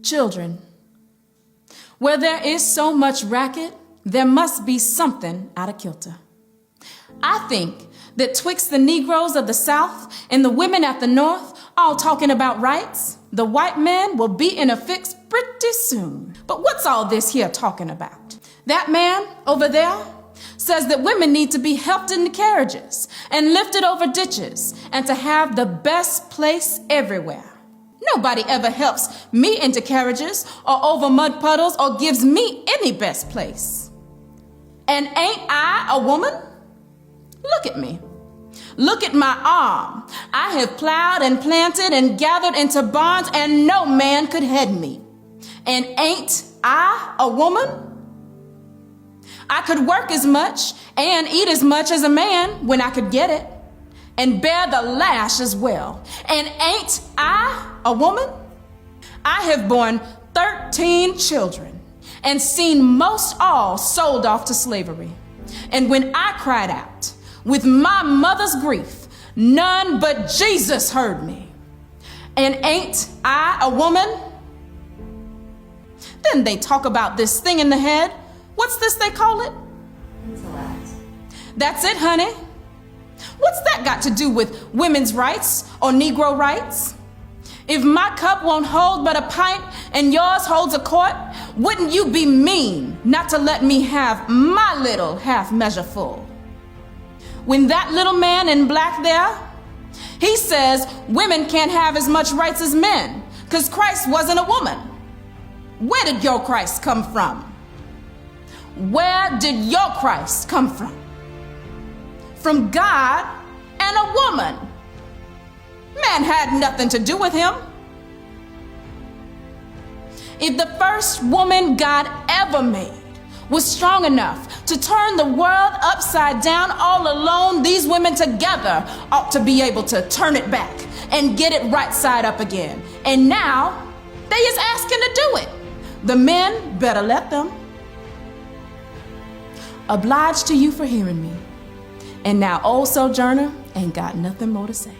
Children, where there is so much racket, there must be something out of kilter. I think that twixt the Negroes of the South and the women at the North all talking about rights, the white man will be in a fix pretty soon. But what's all this here talking about? That man over there says that women need to be helped into carriages and lifted over ditches and to have the best place everywhere. Nobody ever helps me into carriages or over mud puddles or gives me any best place. And ain't I a woman? Look at me. Look at my arm. I have plowed and planted and gathered into barns, and no man could head me. And ain't I a woman? I could work as much and eat as much as a man when I could get it, and bear the lash as well. And ain't I a woman? I have borne 13 children and seen most all sold off to slavery. And when I cried out with my mother's grief, none but Jesus heard me. And ain't I a woman? Then they talk about this thing in the head. What's this they call it? Intellect. That's it, honey. What's that got to do with women's rights or Negro rights? If my cup won't hold but a pint and yours holds a quart, wouldn't you be mean not to let me have my little half measure full? When that little man in black there, he says women can't have as much rights as men because Christ wasn't a woman. Where did your Christ come from? Where did your Christ come from? From God and a woman. Man had nothing to do with him. If the first woman God ever made was strong enough to turn the world upside down all alone, these women together ought to be able to turn it back and get it right side up again. And now they is asking to do it. The men better let them. Obliged to you for hearing me. And now old Sojourner ain't got nothing more to say.